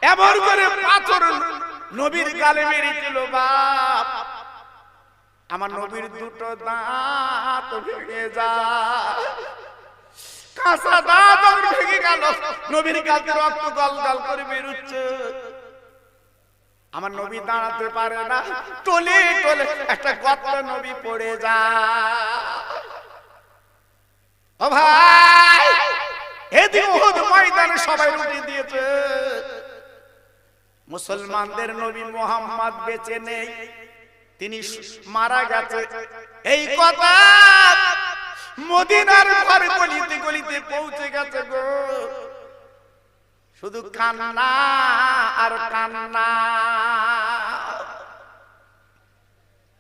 এমন করে পাথর নবীর গালে মেরেছিল বাপ, আমার নবীর দুটো দাঁত ভেঙে যায়, কাঁচা দাঁত ভেঙে গেল, নবীর গালে রক্ত গল গল করে বেরোচ্ছে। আমার নবী দাঁড়াতে পারে না, টলে টলে একটা গর্ত নবী পড়ে যায়। ও ভাই, এদিন উহুদ ময়দানে সবাই রুটি দিয়েছে, মুসলমানদের নবী মুহাম্মদ বেঁচে নেই, তিনি মারা গেছে। এই কথা মদিনার ঘরে গলিতে গলিতে পৌঁছে গেছে গো, শুধু কান্না আর কান্না।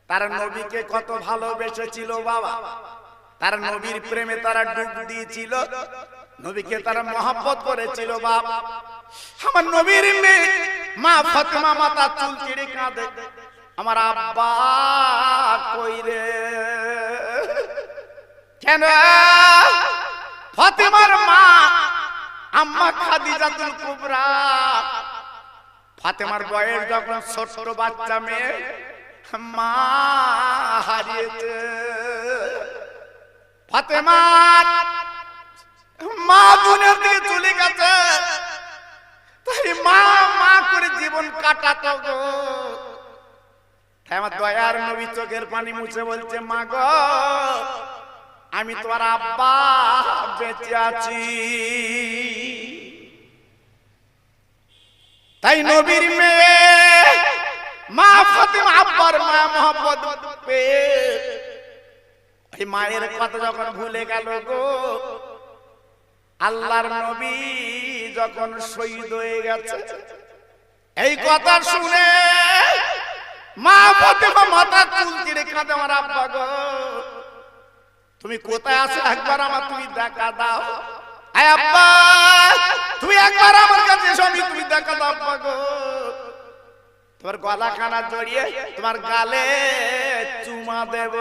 তারা নবীকে কত ভালোবেসেছিল বাবা, তারা নবীর প্রেমে তারা ডুব দিয়েছিল, নবীকে তারা মহব্বত করেছিল বাবা। আমার নবীর মেয়ে মা ফাতেমা মাথা চুল ছিঁড়ে কাঁদে, আমার আব্বা কই রে? কেন? ফাতেমার মা আম্মা খাদিজাতুল কুবরা, ফাতেমার বয়স যখন ছোট বাচ্চা মেয়ে, মা হারিয়েছে। ফাতেমার মা দুনিয়া থেকে চলে গেছে, তাই মা মা করে জীবন কাটাতো গো। আমার দয়ার নবী চোখের পানি মুছে বলছে, মা গো আমি তোমার আব্বা বেঁচে আছি। তাই নবীর মেয়ে মা ফাতেমা আব্বার মা মোহাম্মদ পেয়ে এই মায়ের কথা যখন ভুলে গেল গো, আল্লাহর নবী যখন শহীদ হয়ে গেছে, এই কথা শুনে মা ফাতেমা মাথা চুল ছিঁড়ে কাঁদে, আমার আব্বা গো তুমি কোথায় আছো, একবার আমার তুমি দেখা দাও। আয় আব্বা তুমি একবার আমার কাছে এসো, তুমি দেখা দাও আব্বা গো। তোমার গলা খানা জড়িয়ে তোমার গালে চুমা দেব।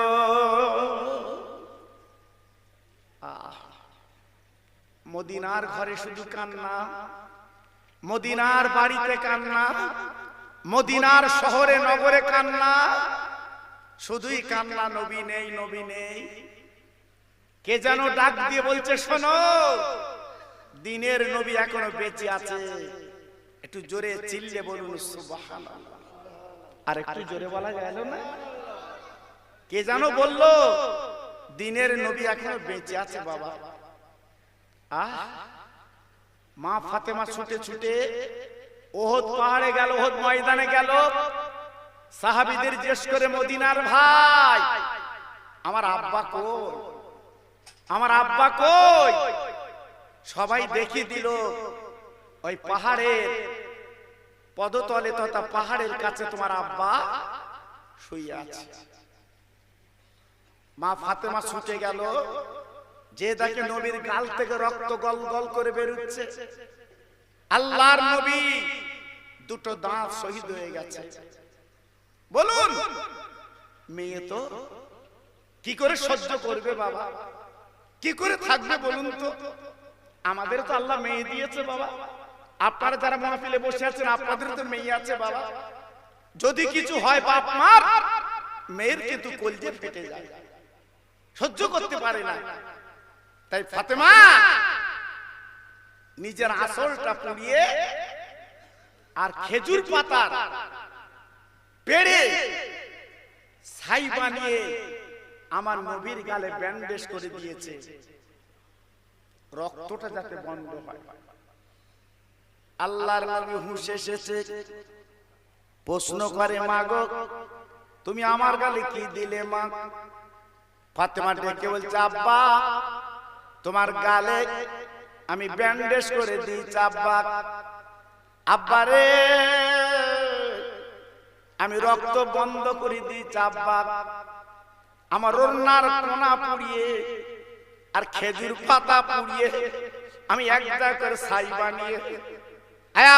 মদিনার ঘরে শুধু কান্না, মদিনার বাড়িতে কান্না, মদিনার শহরে নগরে কান্না, শুধুই কান্না, নবী নেই নবী নেই। কে যেন ডাক দিয়ে বলছে, শোনো দিনের নবী এখনো বেঁচে আছে। একটু জোরে চিল্লে বলুন সুবহানাল্লাহ। আর একটু জোরে বলা গেল না? কে যেন বলল দিনের নবী এখনো বেঁচে আছে বাবা। মা ফাতেমা ছুটে ছুটে ওহদ পাহাড়ে গেল, ওহদ ময়দানে গেল, সাহাবীদের জিজ্ঞেস করে, মদিনার ভাই আমার আব্বা কই, আমার আব্বা কই? সবাই দেখিয়ে দিল ওই পাহাড়ের পদতলে তথা পাহাড়ের কাছে তোমার আব্বা শুয়ে আছে। মা ফাতেমা ছুটে গেল, যে দেখে নবীর গাল থেকে রক্ত গল গল করে বেরোচ্ছে, আল্লাহর নবী দুটো দাঁত শহীদ হয়ে গেছে। বলুন মেয়ে তো কি করে সহ্য করবে বাবা, কি করে থাকবে বলুন তো? আমাদের তো আল্লাহ মেয়ে দিয়েছে বাবা, আপনারা যারা মাহফিলে বসে আছেন আপনাদের তো মেয়ে আছে বাবা। যদি কিছু হয় বাপ মার, মেয়ের কিন্তু কলজে ফেটে যায়, সহ্য করতে পারে না। তাই ফাতেমা নিজের আঁচলটা পুড়িয়ে আর খেজুর পাতার পেড়ে ছাই বানিয়ে আমার নবীর গালে ব্যান্ডেজ করে দিয়েছে, রক্তটা যাতে বন্ধ হয়। আল্লাহর নবী হুঁশ এসেছে, প্রশ্ন করে, মা গো তুমি আমার গালে কি দিলে মা? ফাতেমা ডেকে বলছে, আব্বা তোমার গালে আমি ব্যান্ডেজ করে দিয়েছি আব্বা। আব্বা রে আমি রক্ত বন্ধ করে দিয়েছি আব্বা। আমার ওড়নার কোনা পুড়িয়ে আর খেজুর পাতা পুড়িয়ে আমি একটা করে ছাই বানিয়ে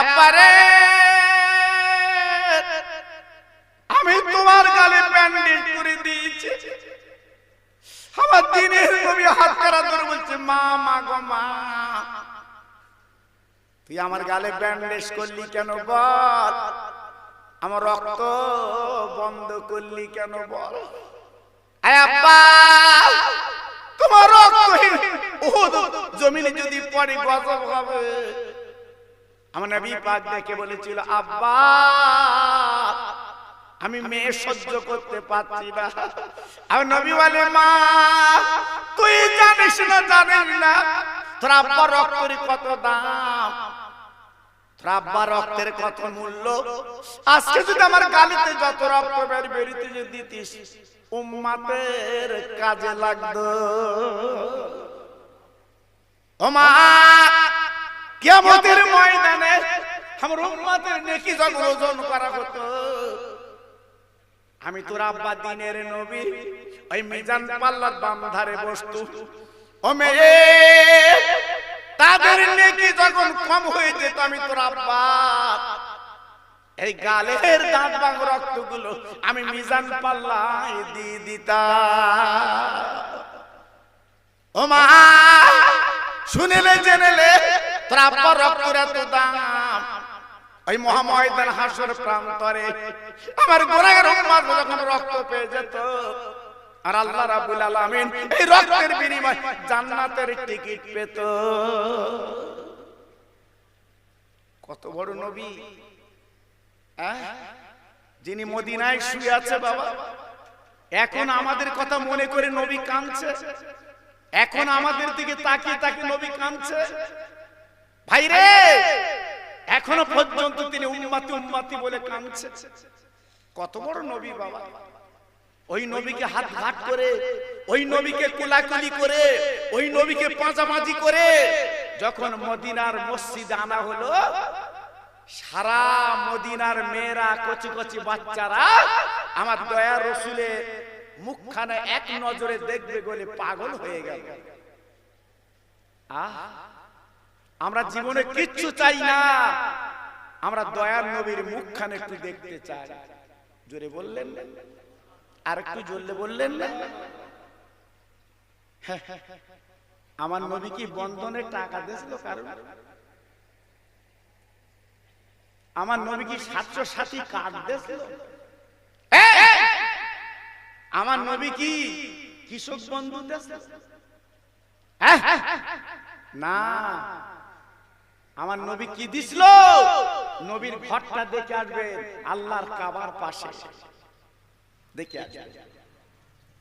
আব্বা রে আমি তোমার গালে ব্যান্ডেজ করে দিয়েছি। আমার দিনের নবী হাত করা ধরে বলছে, মা মা গো মা তুই আমার গালে ব্যান্ডেজ করলি কেন বল, আমার রক্ত বন্ধ করলি কেন বল। আব্বা তোমার রক্তহীন উহুদ জমিনে যদি পড়ে গজব হবে। আমার নবী পাক দেখে বলেছিল, আব্বা আমি মেয়ে সহ্য করতে পারছি না। আর নবী বলে, মা তুই জানিস না জানিস না তোর আব্বার রক্তের কত দাম, তোর আব্বার রক্তের কত মূল্য। আজকে যদি আমার গালিতে যত রক্ত বেরিতে যদি দিতিস উম্মতের কাজে লাগতো। ও মা কিয়ামতের ময়দানে আমার উম্মতের নেকি যখন ওজন করা হতো, আমি তোর আব্বা দিনের নবী ওই মিজান পাল্লার বাম ধারে বসতু। ও মেয়ে তাদের নেকি যখন কম হয়ে যেত, আমি তোর আব্বা এই গালের দাঁত ভাঙ রক্তগুলো আমি মিজান পাল্লায় দিয়ে দিতাম। ও মা শুনেলে জেনেলে তোর আব্বার রক্তের এত দাম, ওই মহাময়দান হাসর প্রান্তরে আমার গোরার উম্মত যখন রক্ত পেয়ে যেত, আর আল্লাহ রাব্বুল আলামিন এই রক্তের বিনিময়ে জান্নাতের টিকিট পেত। কত বড় নবী, যিনি মদিনায় শুয়ে আছে বাবা। এখন আমাদের কথা মনে করে নবী কাঁদছে, এখন আমাদের দিকে তাকিয়ে তাকিয়ে নবী কাঁদছে। ভাই রে এখনো পর্যন্ত তিনি উম্মতি উম্মতি বলে কাঁদছে। কত বড় নবী বাবা। ওই নবীকে হাত ঘাট করে, ওই নবীকে কোলাকুলি করে, ওই নবীকে পাঁচাপাঁচি করে যখন মদিনার মসজিদে আনা হলো, সারা মদিনার মেয়েরা কচি কচি বাচ্চারা আমার দয়ার রাসূলের মুখখানে এক নজরে দেখবে বলে পাগল হয়ে গেল। আমরা জীবনে কিচ্ছু চাই না, আমরা দয়ার নবীর মুখখানে একটু দেখতে চাই। জোরে বললেন না? আর একটু জোরে বললেন না? আমার নবী কি বন্ধনে টাকা দিয়েছিল কারণ? আমার নবী কি 700 কার্ড দিয়েছিল? আমার নবী কি কৃষক বন্ধু দিয়েছিল? না, আমার নবী কি দিছিল? নবীর ঘরটা দেখে আসবেন আল্লাহর কাবার পাশে, দেখে আসবেন।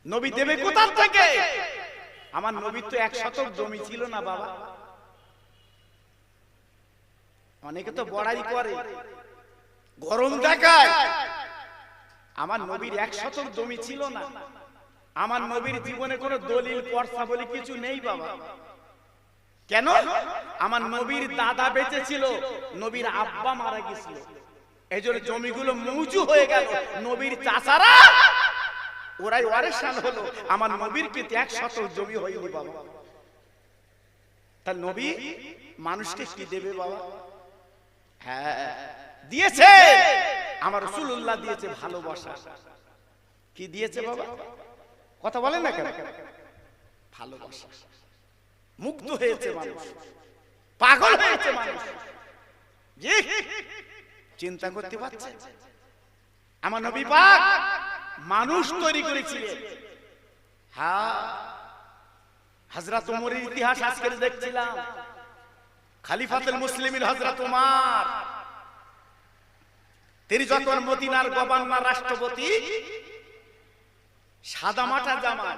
নবী দেবে কোথা থেকে? আমার নবীর তো 1 শতক জমি ছিল না বাবা। অনেকে তো বড়াই করে, গরম দেখায়। আমার নবীর 1 শতক জমি ছিল না। আমার নবীর জীবনে কোনো দলিল পর্চা বলে কিছু নেই বাবা। কেন? আমার নবীর দাদা বেঁচে ছিল, নবীর আব্বা মারা গেছিল, এই জন্য জমিগুলো মৌজু হয়ে গেল। নবীর চাচারা ওরাই ওয়ারিসান হলো, আমার নবীর কিন্তু 1 শতক জমি হয়নি বাবা। তার নবী মানুষকে কি দেবে বাবা? হ্যাঁ দিয়েছে, আমার রাসূলুল্লাহ দিয়েছে ভালোবাসা। কি দিয়েছে বাবা? কথা বলেন না কেন? ভালোবাসা। মুগ্ধ হয়েছে মানুষ, পাগল হয়েছে মানুষ। জি চিন্তা করতে পারছে? আমার নবী পাক মানুষ তৈরি করেছিলেন। হ্যাঁ, হযরত ওমরের ইতিহাস আজকে দেখছিলাম। খলিফাতুল মুসলিমিন হযরত ওমর, তিনি যখন মদিনার গভর্নর রাষ্ট্রপতি, সাদা মাটা জামা,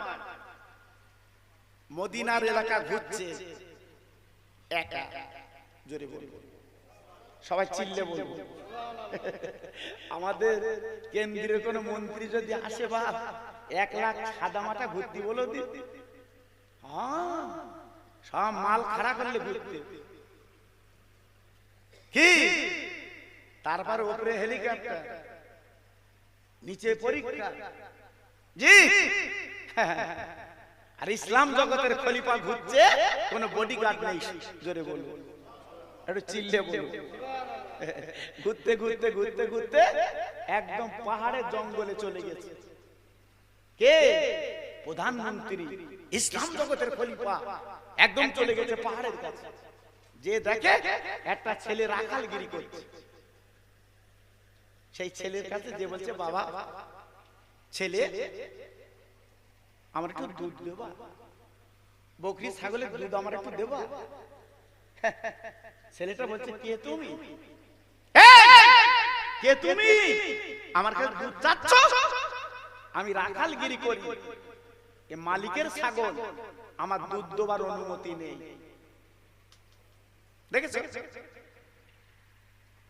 মদিনার এলাকা ঘুরছে একা। জোরে বলবো, সবাই চিল্লে বলবো। আমাদের কেন্দ্রীয় কোন মন্ত্রী যদি আসে বা 1 লাখ সাদা মাটা ঘুরতে বলো দি, হ্যাঁ সব মাল খাড়া করলে ঘুরতে। কি তারপর উপরে হেলিকপ্টার, নিচে পরীক্ষা। জি আর ইসলাম জগতের খলিফা ঘুরছে, কোন বডিগার্ড নেই। জোরে বলবো, একটু চিল্লে বলবো। ঘুরতে ঘুরতে ঘুরতে ঘুরতে একদম পাহাড়ের জঙ্গলে চলে গেছে। কে? প্রধানমন্ত্রী, ইসলাম জগতের খলিফা একদম চলে গেছে পাহাড়ের কাছে। যে দেখে একটা ছেলে রাখালগিরি করছে, সেই ছেলের কাছে যে বলছে, বাবা ছেলে আমার একটু দুধ দেবা, বকরি ছাগলের দুধ আমার একটু দেবা। ছেলেটা বলছে, কে তুমি? কে তুমি? আমার কাছে দুধ চাচ্ছ? আমি রাখালগিরি করি, এ মালিকের ছাগল, আমার দুধ দেবার অনুমতি নেই। দেখেছো?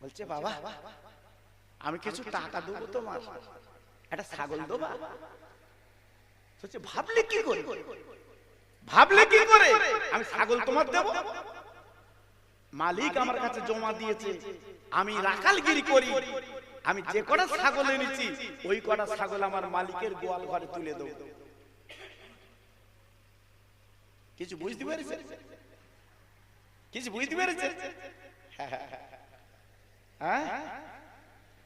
বলছে, বাবা আমি কিছু টাকা দেবো তোমার, একটা ছাগল দেবা? ভাবলে কি করে, ভাবলে কি করে আমি ছাগল তোমার দেব? মালিক আমার কাছে জমা দিয়েছে, আমি রাখালগিরি করি, আমি যে কটা ছাগল এনেছি ওই কটা ছাগল আমার মালিকের গোয়াল ঘরে তুলে দেব। কিছু বুঝতে পেরেছে? কিছু বুঝতে পেরেছে? হ্যাঁ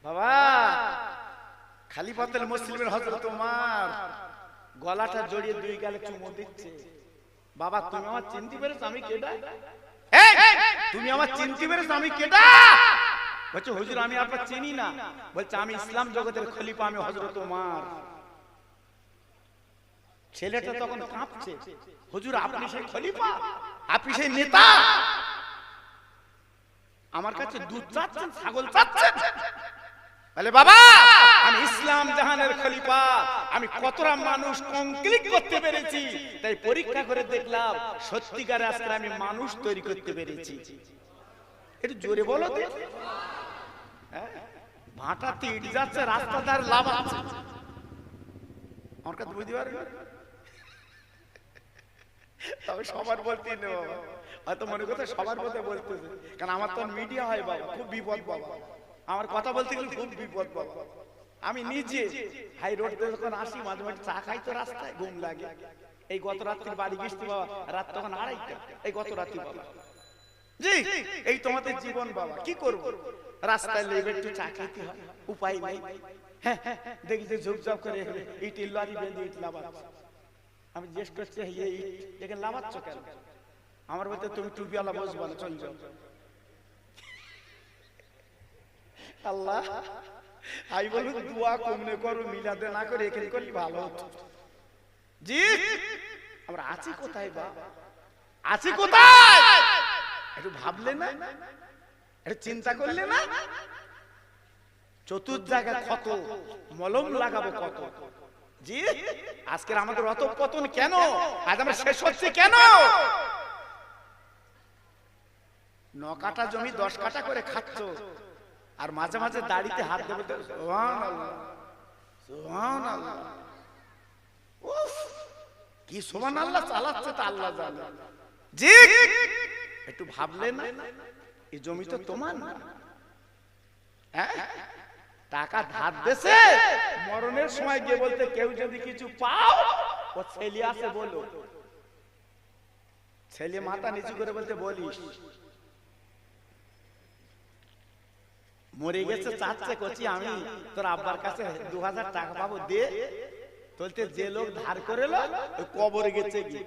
বাবা, খালিফাতুল মুসলিমিন হযরত ওমর গলাটা জড়িয়ে দুই গালে চুমু দিচ্ছে। বাবা তুমি আমার চিনতে পেরেছো আমি কেডা? তুমি আমার চিনতে পেরেছো আমি কেডা? বলছে, হুজুর আমি আপনাকে চিনি না। বলছে, আমি ইসলাম জগতের খলিফা, আমি হযরত ওমর। ছেলেটা তখন কাঁপছে, হুজুর আপনি সেই খলিফা, আপনি সেই নেতা, আমার কাছে দুধ চাচ্ছেন, ছাগল চাচ্ছেন? বলে, বাবা আমি ইসলাম জাহানের খলিফা, আমি কতটা মানুষ কমপ্লিট করতে পেরেছি, তাই পরীক্ষা করে দেখলাম সত্যিকারে আজকে আমি মানুষ তৈরি করতে পেরেছি। একটু জোরে বলো তো। ভাটাতে ইট যাচ্ছে, রাস্তাদার লাভ আছে, আমার কাছে বুঝতে পারবে? তবে সবার বলতে নেই বাবা, হয়তো মনে করতে সবার কথা বলতেছে, কারণ আমার তো মিডিয়া হয় বাবা, খুব বিপদ বাবা, আমার কথা বলতে গেলে খুব বিপদ বাবা। আমি নিজে হাই রোড যখন আসি মাঝে মাঝে চা খাই তো রাস্তায় ঘুম লাগে। এই গত রাত্রি বাড়ি গেছি বাবা, রাত তখন 2:30, এই গত রাত্রি বাবা। জি এই তোমাদের জীবন বাবা, কি করব, রাস্তায় লেবে একটু চা খেতে হয়, উপায় নাই। হ্যাঁ দেখি যে ঝুপঝাপ করে ইট লরি বেঁধে ইট লাভাচ্ছে। আমি জিজ্ঞেস করছি, এখানে লাভাচ্ছ কেন? আমার বলতে, তুমি টুপিওয়ালা বসবো না, চল যাও। আল্লাহ আই বলুন দোয়া কমনে করো, মিলাদে না করে এখানে করলে ভালো হতো। জি আমরা আছি কোথায় বা, আছি কোথায়? একটু ভাবলে না, একটু চিন্তা করলে না? চতুর্থ জায়গায় কত মলম লাগাবো কত। জি আজকের আমাদের অত পতন কেন? আজ আমরা শেষ হচ্ছে কেন? 9 কাঠা জমি 10 কাঠা করে খাচ্ছ, আর মাঝে মাঝে দাড়িতে হাত দেবে, সুবহানাল্লাহ সুবহানাল্লাহ, উফ কি সুবহানাল্লাহ চালাচ্ছে তা আল্লাহ জানে। জি একটু ভাবলে না, এই জমি তো তোমার না, টাকা ধার দেছে, মরণের সময় গিয়ে বলতে, কেউ যদি কিছু পাও ও ছেলে আছে বলো। ছেলে মাথা নিচু করে বলতে, বলিস মরে গেছে, চাচ্ছে কচি আমি তোর আব্বার কাছে 2000 টাকা পাবো দে। বলতে, যে লোক ধার করেলো ওই কবরে গেছে কি,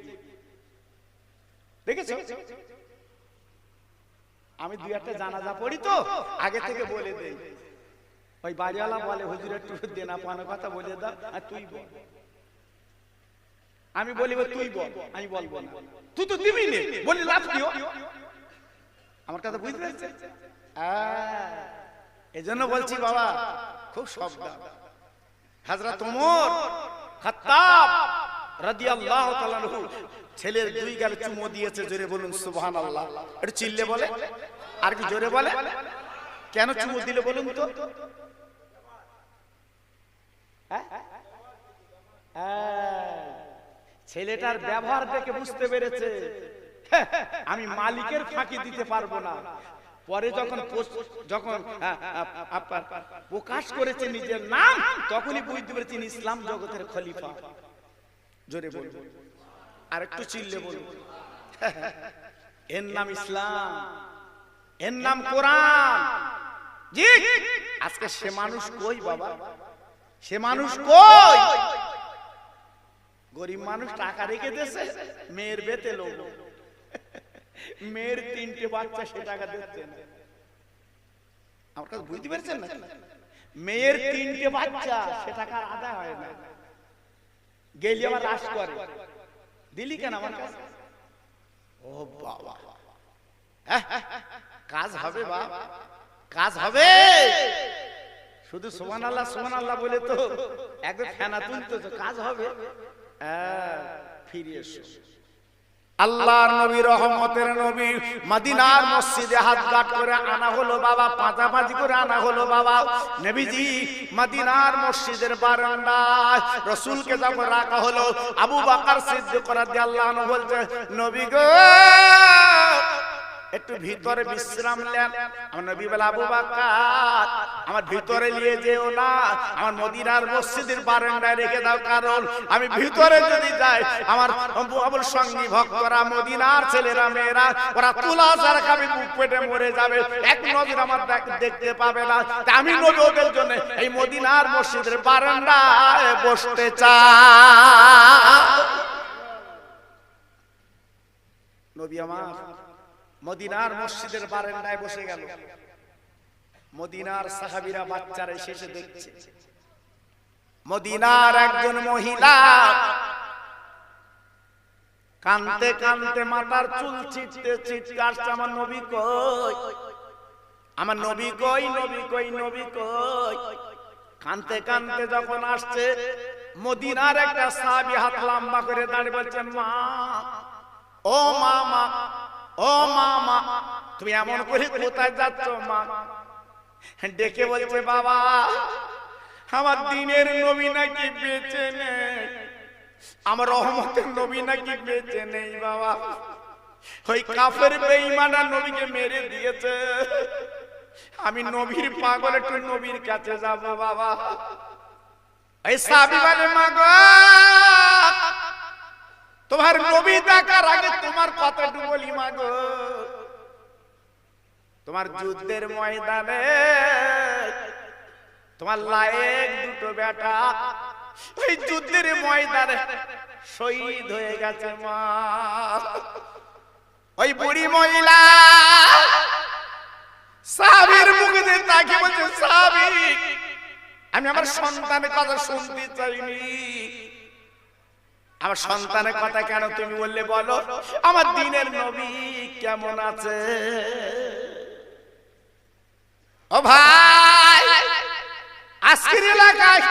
দেখেছো? আমি 2-1টা জানাজা পড়ি তো আগে থেকে বলে দেই, ওই বাড়িওয়ালা বলে, হুজুর একটু দেনা পাওনার কথা বলে দাও, আর তুই বল। আমি বলি, তুই বল, আমি বলবো না। তুই তো দিবি নে, বলি লাভ কি? আমার কথা বুঝতে পারছে? এজন্য বলছি বাবা, খুব সাবধান। হযরত ওমর খাত্তাব রাদিয়াল্লাহু তাআলা আনহু ছেলের 2 গালে চুমো দিয়েছে, জোরে বলুন সুবহানাল্লাহ। একটু চিল্লে বলে, আর কি জোরে বলে। কেন চুমো দিলে বলুন তো? ছেলেটার ব্যবহার দেখে বুঝতে পেরেছে আমি মালিকের ফাঁকি দিতে পারবো না। পরে যখন প্রকাশ করেছে নিজের নাম, তখনই বুঝতে পেরেছি ইসলাম জগতের খলিফা। জোরে বলুন, আর একটু চিল্লে বলুন। এর নাম ইসলাম, এর নাম কোরআন। জি আজকে সে মানুষ কই বাবা, সে মানুষ কই? গরিব মানুষ টাকা রেখে দিয়েছে, মেয়ের বেতে লোক। মেয়ের 3টে বাচ্চা, সে টাকা দিচ্ছে না। আমার কাছে বুঝতে পারছেন না? মেয়ের 3টে বাচ্চা, সে টাকা আদা হয় না। গেলি আমার রাস করে, দিলি কেন আমার কাছে? ও বাবা, কাজ হবে বাবা, কাজ হবে। শুধু সুবহানাল্লাহ সুবহানাল্লাহ বলে তো একদম ফেনা তুলতেছো, কাজ হবে। ফিরে এসো। আল্লাহর নবী, রহমতের নবী, মদিনার মসজিদে হাত গাঁট করে আনা হলো বাবা, পাঁচাপাঁচি করে আনা হলো বাবা। নবীজি মদিনার মসজিদের বারান্দায় রাসূলকে যখন রাখা হলো, আবু বকর সিদ্দিক রাদিয়াল্লাহু আনহু বলছে, নবী গো একটু ভিতরে বিশ্রাম নেন। আমার নবী বলে, আবু বকর আমার ভিতরে নিয়ে যেও না, আমার মদিনার মসজিদের বারান্দায় রেখে দাও, কারণ আমি ভিতরে যদি যাই আমার আমার সঙ্গী ভক্তরা, মদিনার ছেলেরা মেয়েরা, ওরা তুলা ছাড়া খাবে, বুক পেটে মরে যাবে, এক নজর আমার দেখতে পাবে না। আমি নবী ওদের জন্য এই মদিনার মসজিদের বারান্দায় বসতে চাই। নবী আমার মদিনার মসজিদের বারান্দায় বসে গেল। মদিনার সাহাবীরা বাচ্চারা এসে দেখছে, মদিনার একজন মহিলা কাঁদতে কাঁদতে মাথার চুল ছিটতে ছিটতে আসছে, আমার নবী কই, আমার নবী কই, নবী কই, নবী কই। কাঁদতে কাঁদতে যখন আসছে, মদিনার একটা সাহাবী হাত লম্বা করে দাঁড়িয়ে বলছেন, মা, ও মা, মা, ও মা, মা, তুমি এমন করে কোথায় যাচ্ছ মা? ডেকে বলছে, বাবা আমার দ্বীনের নবী নাকি বেঁচে নেই, আমার রহমতের নবী নাকি বেঁচে নেই বাবা, ওই কাফের বেঈমানরা নবীকে মেরে দিয়েছে, আমি নবীর পাগল, একটু নবীর কাছে যাব বাবা। এই সাহাবী বলে, মা গো তোমার নবী দেখার আগে তোমার কথাটুকু বলি মা গো, তোমার যুদ্ধের ময়দানে তোমার লায়েক দুটো বেটা ওই যুদ্ধের ময়দানে শহীদ হয়ে গেছে মা। ওই বুড়ি মহিলা সাহাবীর মুখে তাকিয়ে বলছে, সাহাবী আমি আমার সন্তানের কথা শুনতে চাইনি, আমার সন্তানের কথা কেন তুমি বললে বলো, আমার দ্বীনের নবী কেমন আছে? ও ভাই, আজকের এলাকায়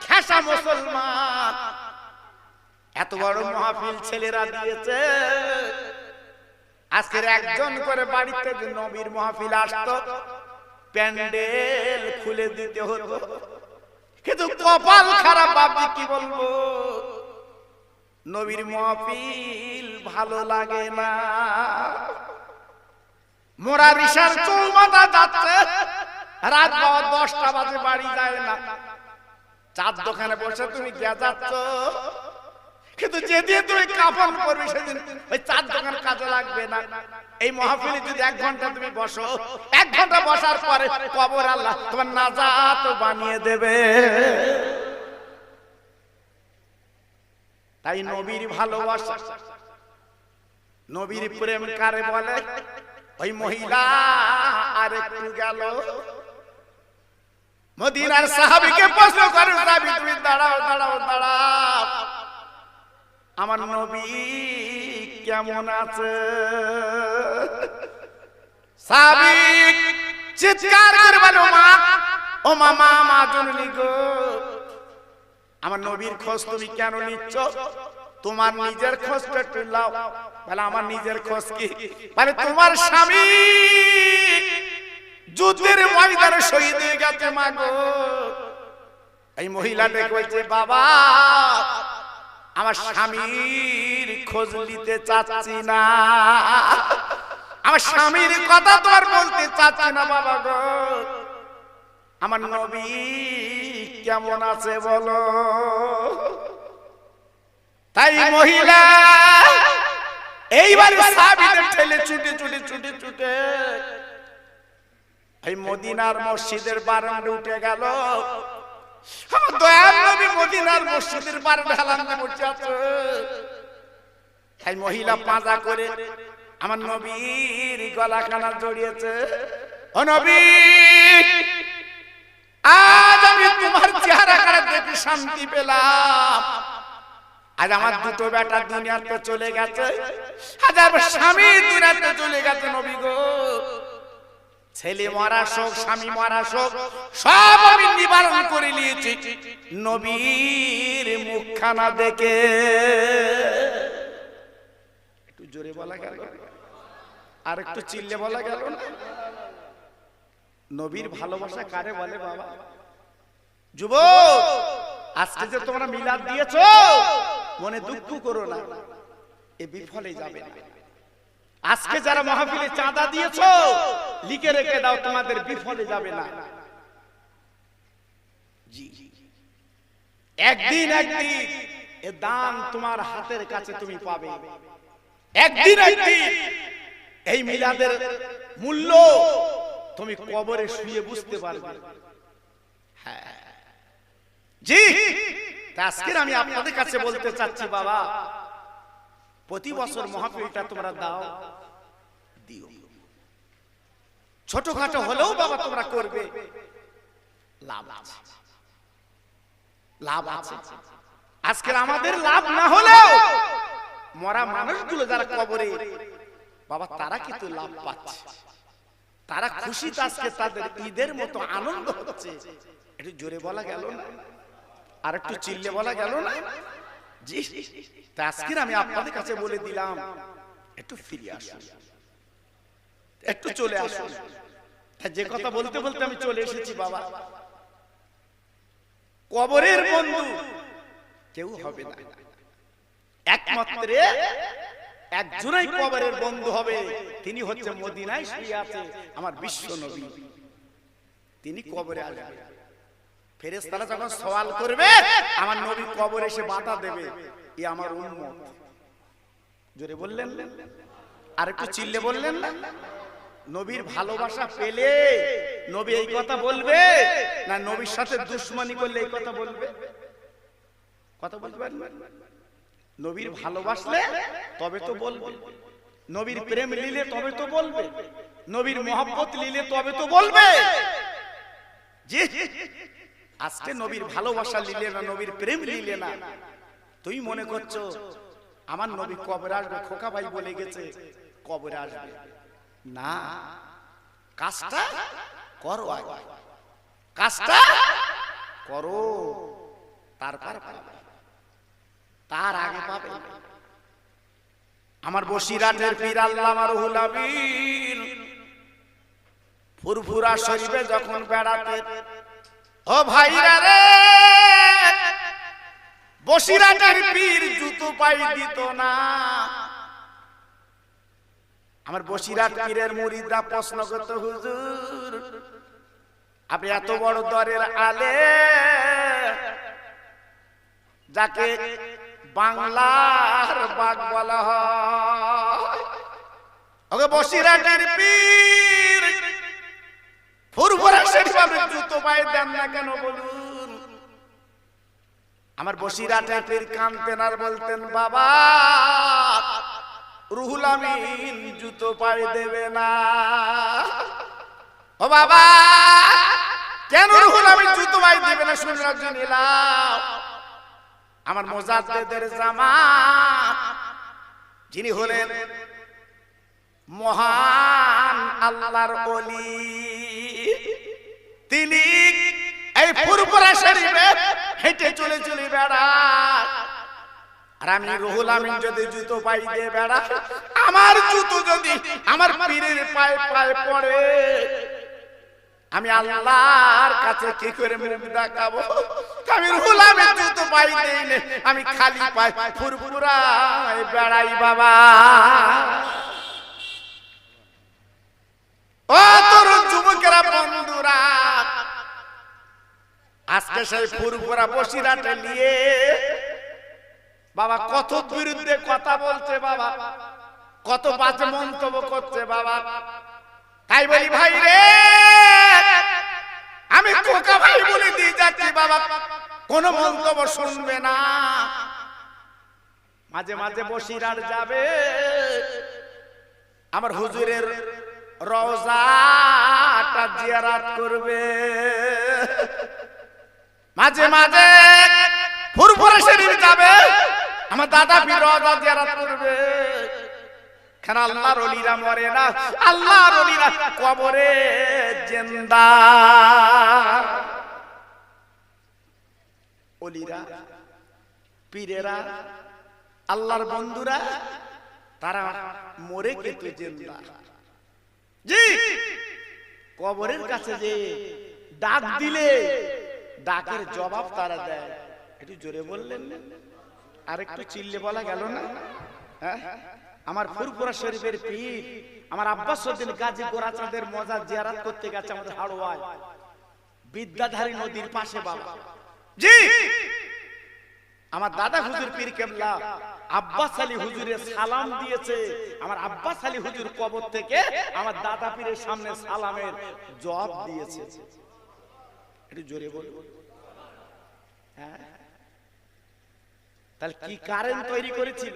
খেসা মুসলমান এত বড় মাহফিল ছেলেরা দিয়েছে, আজকের একজন করে বাড়িতে নবীর মাহফিল আসতো, প্যান্ডেল খুলে দিতে হতো, কিন্তু কপাল খারাপ বাবা, কি বলবো, নবীর মাহফিল ভালো লাগে না। মোরা রিসার চৌমাথা যাচ্ছে, রাত 10টা বাজে বাড়ি যায় না, চার দোকানে বসে তুমি যাচ্ছ, কিন্তু যেদিন তুমি কাফন করবে সেদিন ওই চার দোকান কাজে লাগবে না। এই মাহফিলে যদি 1 ঘন্টা তুমি বসো, 1 ঘন্টা বসার পরে কবর আল্লাহ তোমার নাজাত বানিয়ে দেবে। তাই নবীর ভালোবাসা, নবীর প্রেম কারে বলে? ওই মহিলা আর একটু গেল, মদিনার সাহাবীকে প্রশ্ন করে, সাহাবী তুমি দাঁড়াও দাঁড়াও দাঁড়াও, আমার নবী কেমন আছে? সাহাবী চিৎকার করে বলে, মা, ও মামা, মা জননী গো, আমার নবীর খোঁজ তুমি কেন নিচ্ছ? তোমার নিজের খোঁজটা একটু নাও। বলে, আমার নিজের খোঁজ কি? বলে, তোমার স্বামী যুদ্ধের ময়দানে শহীদ হয়ে গেছে মা গো। এই মহিলাটা বলছে, বাবা আমার স্বামীর খোঁজ নিতে চাচ্ছি না, আমার স্বামীর কথা তো আর বলতে চাচ্ছি না বাবা গো, আমার নবী কেমন আছে বলো। তাই মহিলা এইবার সাহাবীদের ঠেলে ছুটে ছুটে ছুটে ছুটে এই মদিনার মসজিদের বারান্দায় উঠে গেল। আমার দয়াল নবী মদিনার মসজিদের বারান্দায় বসে আছে। এই মহিলা পাজা করে আমার নবীর গলাখানা জড়িয়েছে। ও নবী, আজ আমি তোমার চেহারা দেখে শান্তি পেলাম। আজ আমার দুটো বেটা দুনিয়াতে চলে গেছে, হাজার স্বামী দুনিয়াতে চলে গেছে। নবী গো, ছেলে মারা শোক, স্বামী মারা শোক, সব আমি নিবারণ করে নিয়েছি নবীর মুখখানা দেখে। একটু জোরে বলা গেল, আর একটু চিল্লে বলা গেল না? নবীর ভালোবাসা কারে বলে বাবা? যুবক, আজকে যে তোমরা মিলাদ দিয়েছো, মনে দুঃখ করো না, এ বিফলে যাবে না। আজকে যারা মাহফিলে চাঁদা দিয়েছো, লিখে রেখে দাও, তোমাদের বিফলে যাবে না। জি, একদিন একদিন এ দান তোমার হাতের কাছে তুমি পাবে। একদিন একদিন এই মিলাদের মূল্য তুমি কবরে শুয়ে বুঝতে পারবে। হ্যাঁ জি, আজকে আমি আপনাদের কাছে বলতে চাচ্ছি বাবা, প্রতি বছর মাহফিলটা তোমরা দাও, দিও। ছোটখাটো হলেও বাবা তোমরা করবে, লাভ আছে, লাভ আছে। আজকে আমাদের লাভ না হলেও মরা মানুষগুলো যারা কবরে বাবা, তারা কিন্তু লাভ পাচ্ছে, তারা খুশিতে আজকে তাদের ঈদের মতো আনন্দ হচ্ছে। একটু জোরে বলা গেল না? আর একটু চিল্লে বলা গেল না? জি, আজকে আমি আপনাদের কাছে বলে দিলাম, একটু ফিরে আসুন, একটু চলে আসুন। যে কথা বলতে বলতে আমি চলে এসেছি বাবা, কবরের বন্ধু কেউ হবে না, একমাত্র একজনই কবরের বন্ধু হবে, তিনি হচ্ছে মদিনায় শুয়ে আছে আমার বিশ্ব নবী। তিনি কবরে আসবে, ফেরেশতারা যখন সওয়াল করবে, আমার নবী কবরে এসে বাধা দেবে, এ আমার উম্মত। জোরে বললেন, আর একটু চিল্লে বললেন না? নবীর ভালোবাসা পেলে নবী এই কথা বলবে না নবীর সাথে দুশমনি করলে এই কথা বলবে? কথা বলতে পারবেন? নবীর ভালোবাসলে তবে তো বলবে, নবীর প্রেম নিলে তবে তো বলবে, নবীর মহব্বত নিলে তবে তো বলবে। জি, আজকে নবীর ভালোবাসা নিলে না, নবীর প্রেম নিলে না, তুই মনে করছো আমার নবী কবরে আসবে, খোকা ভাই বলে গেছে কবরে আসবে না। কাজটা করো, আগে কাজটা করো, তারপর পাবে, তার আগে পাবে। আমার বসিরহাটের পীর আল্লামা রুহুল আমিন ফুরফুরা শরীফে যখন বেড়াতে, ও ভাইরা রে, বসিরহাটের পীর জুতো পাই দিত না। আমার বসিরহাট পীরের মুরিদরা প্রশ্ন করত, হুজুর আপনি এত বড় দরের আলেম, যাকে বাংলার বাঘ বলা হয়, ওকে বসিরহাটের পীর ফুরফুরা শরীফে আপনি জুতো পায়ে দেন না কেন বলুন? আমার বসিরহাটের পীর কাঁদতেন আর বলতেন, বাবা রুহুল আমিন জুতো পায়ে দেবে না। ও বাবা, কেন রুহুল আমিন জুতো পায়ে দেবে না? শুনলাম জানিলাম, আমার মুজাদ্দিদের জামাত যিনি হলেন মহান আল্লাহর ওলি, তিনি এই ফুরফুরা শরীফে হেঁটে চলে চলে বেড়ায়। আর আমি রুহুল আমিন যদি জুতো পায়ে দিয়ে বেড়াই, আমার জুতো যদি আমার পীরের পায়ে পায়ে পড়ে, আমি আল্লাহর কাছে কি করে মুখ দেখাবো? আমি রুহুল আমিন জুতো পায়ে দেই না, আমি খালি পায়ে ফুরফুরায় বেড়াই বাবা। ও তরুণ যুবকেরা, বন্ধুরা, আজকে সেই ফুরফুরা বসিরহাটে নিয়ে বাবা কত বিরুদ্ধে কথা বলছে বাবা, কত বাজে মন্তব্য করছে বাবা। তাই বলি ভাই রে, আমি খোকা ভাই বলে দিয়ে যাচ্ছি বাবা, কোন মন্তব্য শুনবে না। মাঝে মাঝে বসিরহাট যাবে, আমার হুজুরের রওজাটা জিয়ারত করবে, মাঝে মাঝে ফুরফুরা শরীফ যাবে, আমার দাদা পীর রওজা জিয়ারত করবে। কেন আল্লাহর ওলিরা মরে না, আল্লাহর ওলিরা কবরে জিন্দা। ওলিরা, পীরেরা, আল্লাহর বন্ধুরা তারা মরে কিন্তু জিন্দা। জি, কবরের কাছে যে ডাক দিলে ডাকের জবাব তারা দেয়। একটু জোরে বললেন, আর একটু চিল্লে বলা গেল না? হ্যাঁ, আমার ফুরফুরা শরীফের পীর আমার আব্বাস উদ্দিন গাজী গোরাচাঁদের মজার জিয়ারত করতে গেছে আমাদের হাড়োয়ায়, বিদ্যাধারী নদীর পাশে। বাবা জি, আমার দাদা হুজুর পীর কেবলা আব্বাস আলী হুজুরের সালাম দিয়েছে। আমার আব্বাস আলী হুজুর কবর থেকে আমার দাদা পীরের সামনে সালামের জবাব দিয়েছে। একটু জোরে বলবো। হ্যাঁ, তাহলে কি কারেন্ট তৈরি করেছিল?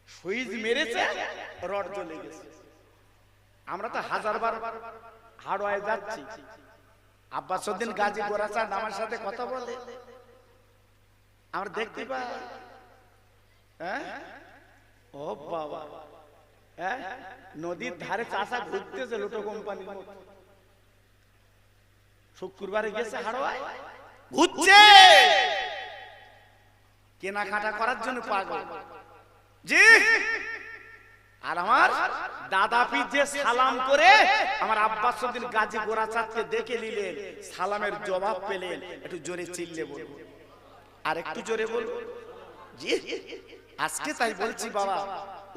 সুইচ মেরেছে, রড জ্বলে গেছে। আমরা তো হাজারবার হাড়োয়ায় যাচ্ছি, আব্বাস উদ্দিন গাজী গোরাচাঁদ আমার সাথে কথা বলে, আমরা দেখতে পাই। হ্যাঁ, ও বাবা, হ্যাঁ, নদীর ধারে চাষা ঘুরতেছে লোটো কোম্পানির মতো। শুক্রবারে গেছে হাড়োয়ায়, ঘুরছে কেনাকাটা করার জন্য পাগল। জি, আর আমার দাদা পীর যে সালাম করে আমার আব্বাস উদ্দিন গাজী গোরাচাঁদকে দেখে নিলেন, সালামের জবাব পেলেন। একটু জোরে চিল্লে বলবো, আর একটু জোরে বলবো। জি, আজকে তাই বলছি বাবা,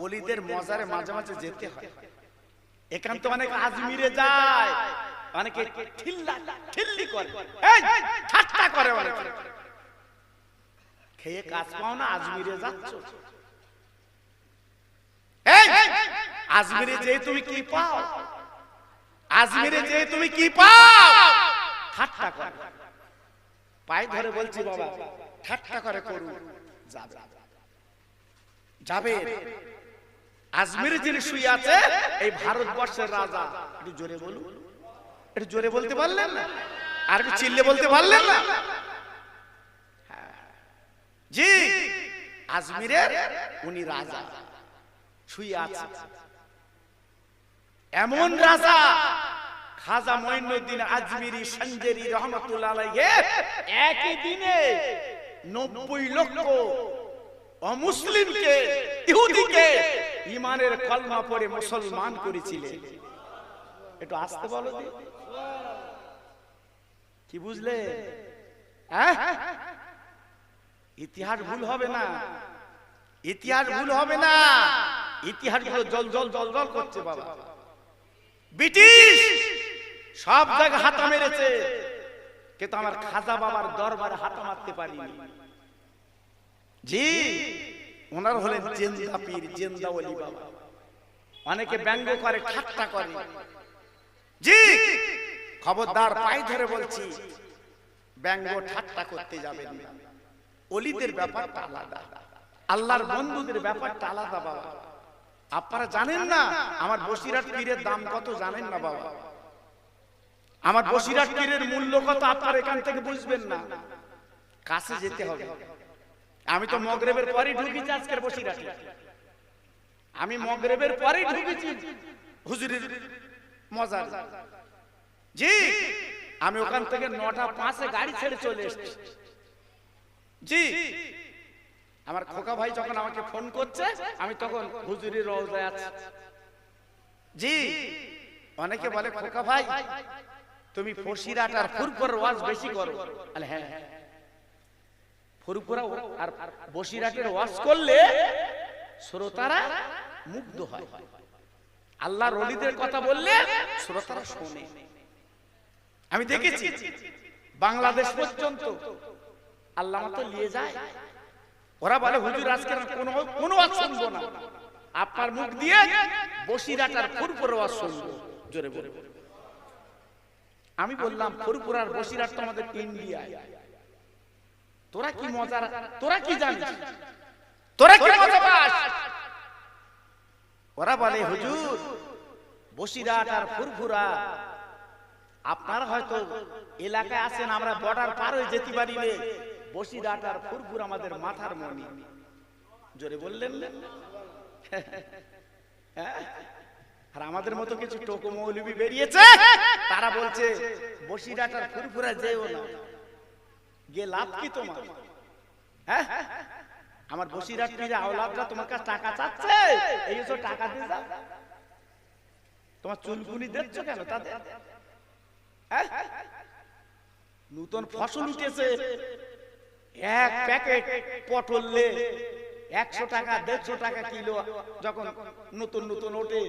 ওলিদের মজারে মাঝে মাঝে যেতে হয়। এখান তো অনেক আজমিরে যায়, অনেকে ঠিল্লি করে, ঠাট্টা করে, অনেকে খেয়ে কাজ পাও না, আজমিরে যাচ্ছ। আজমিরে যে তুমি কি পাও, আজমিরে যে তুমি কি পাও, ঠাট্টা করে। পায়ে ধরে বলছি বাবা, ঠাট্টা করে করু, যাবে যাবে। আজমিরে যিনি শুয়ে আছে এই ভারতবর্ষের রাজা। একটু জোরে বলুন, একটু জোরে বলতে পারলেন না? আর একটু চিল্লে বলতে পারলেন না? জি, আজমিরের উনি রাজা শুয়ে আছে। এমন রাজা খাজা মঈনুদ্দিন আজমিরি সঞ্জেরি রহমাতুল্লাহ আলাইহি একই দিনে 90 লক্ষ অমুসলিমকে, ইহুদিকে ঈমানের কলমা পড়ে মুসলমান করেছিলেন। একটু আস্তে বলো দি, কি বুঝলে? হ্যাঁ, ইতিহাস ভুল হবে না, ইতিহাস ভুল হবে না। ইতিহাস গুলো জল জল জল জল করছে বাবা। ব্রিটিশ সব জায়গায় হাতা মেরেছে, কিন্তু আমার খাজা বাবার দরবারে হাতা মারতে পারিনি। জি, ওনার হলেন জিন্দা পীর, জিন্দা ওলি বাবা। অনেকে ব্যঙ্গ করে, ঠাট্টা করে। জি, খবরদার, পায়ে ধরে বলছি, ব্যঙ্গ ঠাট্টা করতে যাবেন না। ওলিদের ব্যাপারটা আলাদা, আল্লাহর বন্ধুদের ব্যাপারটা আলাদা বাবা। আপনারা জানেন না আমার বসিরহাট পীরের দাম কত, জানেন না বাবা? আমার বসিরহাট পীরের মূল্য কত আপনারা এখান থেকে বুঝবেন না, কাছে যেতে হবে। আমি তো মগরিবের পরেই ঢুকেছি আজকের বসিরহাটে। আমি মগরিবের পরেই ঢুকেছি হুজুরের মজার। জি, আমি ওখান থেকে 9টা 5-এ গাড়ি ছেড়ে চলে এসেছি। জি, আমার খোকা ভাই যখন আমাকে ফোন করছে, আমি তখন হুজুরের রওজায় আছি। জি, অনেকে বলে খোকা ভাই তুমি বসিরহাট আর ফুরফুরার ওয়াজ বেশি করো। আরে হ্যাঁ, ফুরফুরা আর বসিরহাটের ওয়াজ করলে শ্রোতারা মুগ্ধ হয়। আল্লাহর ওলিদের কথা বললে শ্রোতারা শোনে। আমি দেখেছি বাংলাদেশ পর্যন্ত আল্লাহ মতো নিয়ে যায়। ওরা বলে হুজুর আজকে কোনো ওয়াজ শুনবো না, আপনার মুখ দিয়ে বসিরহাট আর ফুরফুরার ওয়াজ শুনবো। জোরে বলে আমি বললাম, ফুরফুরা আর বসিরহাট তো আমাদের ইন্ডিয়ায়। তোরা কি মজা, তোরা কি জানিস, তোরা কি মজা পাস? ওরা বলে হুজুর বসিরহাট আর ফুরফুরা, আপনারা হয়তো এলাকায় আছেন, আমরা বর্ডার পার হয়ে যেতে পারি রে, বসিরহাট আর ফুরফুরা আমাদের মাথার মনি। জোরে বললেন না? আর আমাদের মতো কিছু টোকো মৌলবি বেরিয়েছে, তারা বলছে বসিরহাট আর ফুরফুরা যেও না, গিয়ে লাভ কি তোমার? হ্যাঁ, আমার বসিরহাট পীরের আওলাদরা তোমার কাছে টাকা চাচ্ছে, এই তো টাকা দিয়ে দাও। তোমার চুলকুনি দিচ্ছ কেন তাদের? নতুন ফসল উঠেছে, এক প্যাকেট পটলে 100 টাকা 150 টাকা কিলো, যখন নতুন নতুন ওঠে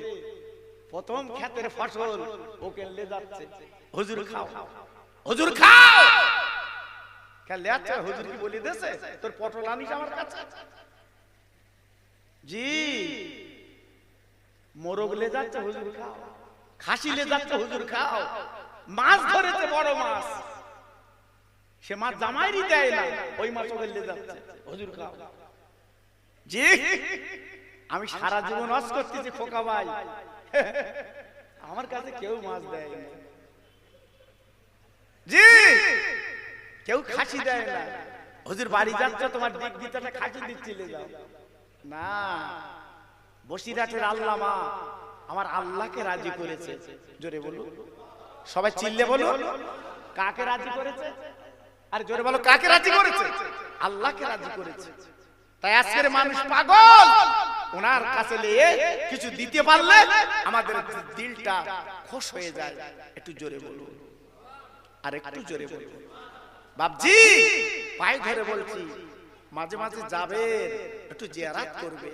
প্রথম ক্ষেতের ফসল, ওকে লে যাচ্ছে হুজুর খাও, হুজুর খাও। খেলে আচ্ছা হুজুর কি বলি দেছে তোর পটল আনিস আমার কাছে? জি, মোরগ লে যাচ্ছে হুজুর খাও, খাসি লে যাচ্ছে হুজুর খাও, মাছ ধরেছে বড় মাছ, সে মাছ জামাইরই দেয় না, ওই মাছ ওকে লে যাচ্ছে হুজুর খাও। জি, আমি সারা জীবন ওয়াজ করতেছি খোকা ভাই, আমার কাছে কেউ মাছ দেয় না। জি, কেউ খাসি দেয় না। হুজুর বাড়ি যাচ্ছে, তোমার দিক দিতে খাসি দিচ্ছি, লে যাও না। বসিরহাটের আল্লামা আমার আল্লাহকে রাজি করেছে। জোরে বলুন, সবাই চিল্লে বলুন, কাকে রাজি করেছে? আর জোরে বলো, কাকে রাজি করেছে? আল্লাহকে রাজি করেছে। তাই আজকের মানুষ পাগল, ওনার কাছে নিয়ে কিছু দিতে পারলে আমাদের দিলটা খুশ হয়ে যায়। একটু জোরে বলুন, আর একটু জোরে বলুন। বাপজি পায়ে ধরে বলছি, মাঝে মাঝে যাবেন, একটু জিয়ারত করবে,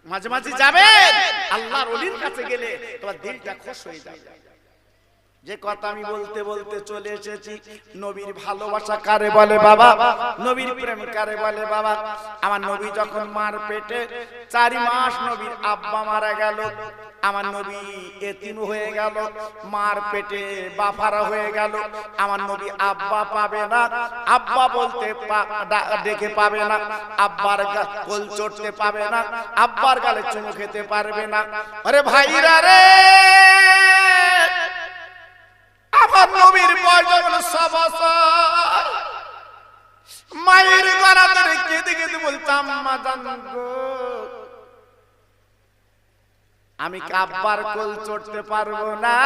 মাঝে মাঝে যাবেন, আল্লাহর ওলির কাছে গেলে তোমার দিলটা খুশ হয়ে যায়। যে কথা আমি বলতে বলতে চলে এসেছি, নবীর ভালোবাসা কারে বলে বাবা, নবীর প্রেম কারে বলে বাবা। আমার নবী যখন মার পেটে 4 মাস নবীর আব্বা মারা গেল, আমার নবী এতিম হয়ে গেল, মার পেটে বাফারা হয়ে গেল। আমার নবী আব্বা পাবে না, আব্বা বলতে ডেকে পাবে না, আব্বার কোল চড়তে পাবে না, আব্বার গালে চুমু খেতে পারবে না। আরে ভাইরা রে, আমার নবীর বয়স যখন 6 বছর, মায়ের গলা ধরে কেঁদে কেঁদে বলতাম, মা জান গো, আমি আব্বার কোল চড়তে পারবো না,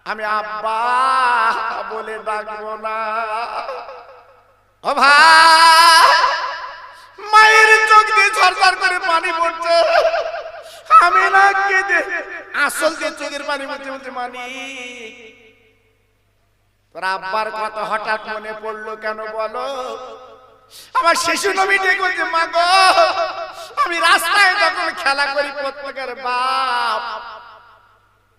আমি আব্বা বলে ডাকবো না। ও ভাই, মায়ের চোখ দিয়ে ঝরঝর করে পানি পড়ছে, আমি না কেঁদে আসল দিয়ে চোখের পানি পড়তে বলতে, মানি তোর আব্বার কথা হঠাৎ মনে পড়লো কেন বলো? আমার শিশু নবী ঠিক বলছে, মা গো, আমি রাস্তায় যখন খেলা করি, প্রত্যেকের বাপ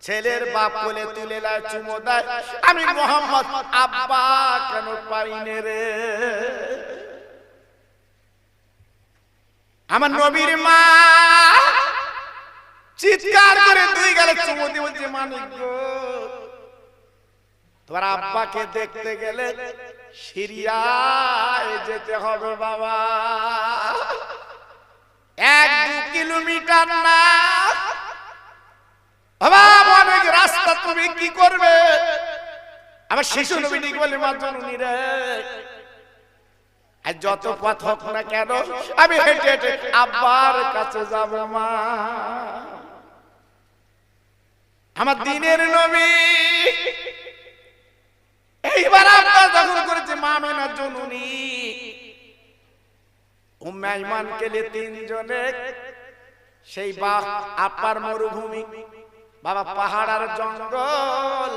ছেলের বাপ বলে তুলে দেয়, চুমো দেয়, আমি মোহাম্মদ আব্বা কেন পাইনে রে? আমার নবীর মা চিৎকার করে 2 গালে চুমো দিয়ে বলছে, মানিক গো, তোমার আব্বাকে দেখতে গেলে সিরিয়ায় যেতে হবে বাবা, 1-2 কিলোমিটার না বাবা, অনেক রাস্তা, তুমি কি করবে? আমার শিশু নবী বলে, মা জননী রে, আর যত পথ হোক না কেন আমি হেঁটে হেঁটে আব্বার কাছে যাব মা। আমার দিনের নবী এইবার আব্বা যখন করেছে, মা মেনা জননী উম্মে আইমান কেলে 3 জনে সেই আপার মরুভূমি, বাবা পাহাড় আর জঙ্গল,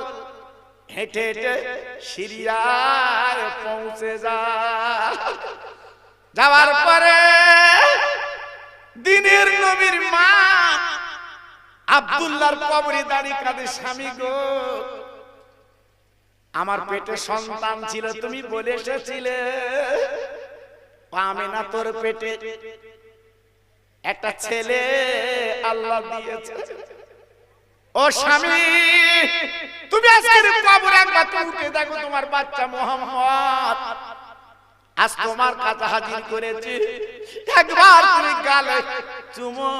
হেঁটে হেঁটে সিরিয়ায় পৌঁছে যাওয়ার পরে দিনের নবীর মা আব্দুল্লাহর কবরে দাঁড়িয়ে কাঁদে, স্বামী গো, আমার পেটে সন্তান ছিল, তুমি বলে এসেছিলে আমিনা তোর পেটে একটা ছেলে আল্লাহ দিয়েছে। ও স্বামী, তুমি আজকের কবরে একবার উঠে দেখো, তোমার বাচ্চা মোহাম্মদ আজ তোমার কাছে হাজির করেছি, একবার তুমি গালে চুমো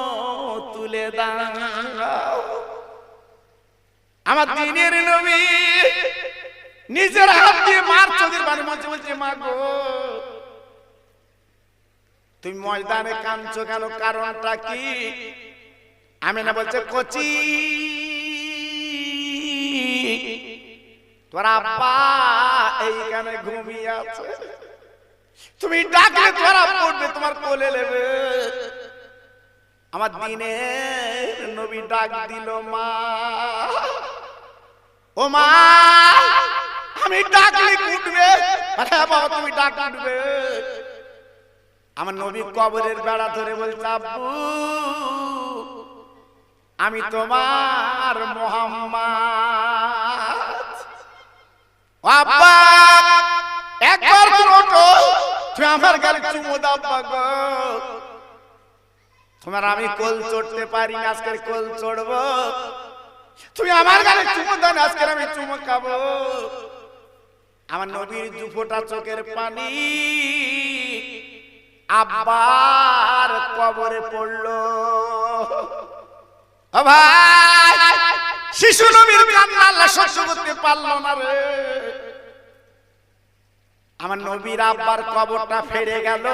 তুলে দাও। আমার দিনের নবী নিজের হাত দিয়ে মার চোখের পানি মুছে বলছে, মা গো তুমি ময়দানে কাঁদছো কেন, কারণটা কি? আমিনা বলছে, কচি তোর আব্বা এইখানে ঘুমিয়ে আছে, তুমি ডাকলে তোরা পড়বে, তোমার কোলে নেবে। আমার দিনের নবী ডাক দিল, মা ও মা, আমি ডাকলে উঠবে? বাবা তুমি ডাক উঠবে? আমার নবী কবরের বেড়া ধরে বলছে, আব্বু আমি তোমার মুহাম্মদ। আব্বা একবার তুমি ওঠো, তুমি আমার গালে চুমু দাও গো। তোমার আমি কোল চড়তে পারি না, আজকে কোল চড়বো। তুমি আমার গালে চুমু দাও না, আজকে আমি চুমু খাবো। আমার নবীর দুফোঁটা চোখের পানি আব্বার কবরে পড়লো। ও ভাই, শিশু নবীর কান্না আল্লাহ সহ্য করতে পারলো না রে। আমার নবীর আব্বার কবরটা ফেড়ে গেল।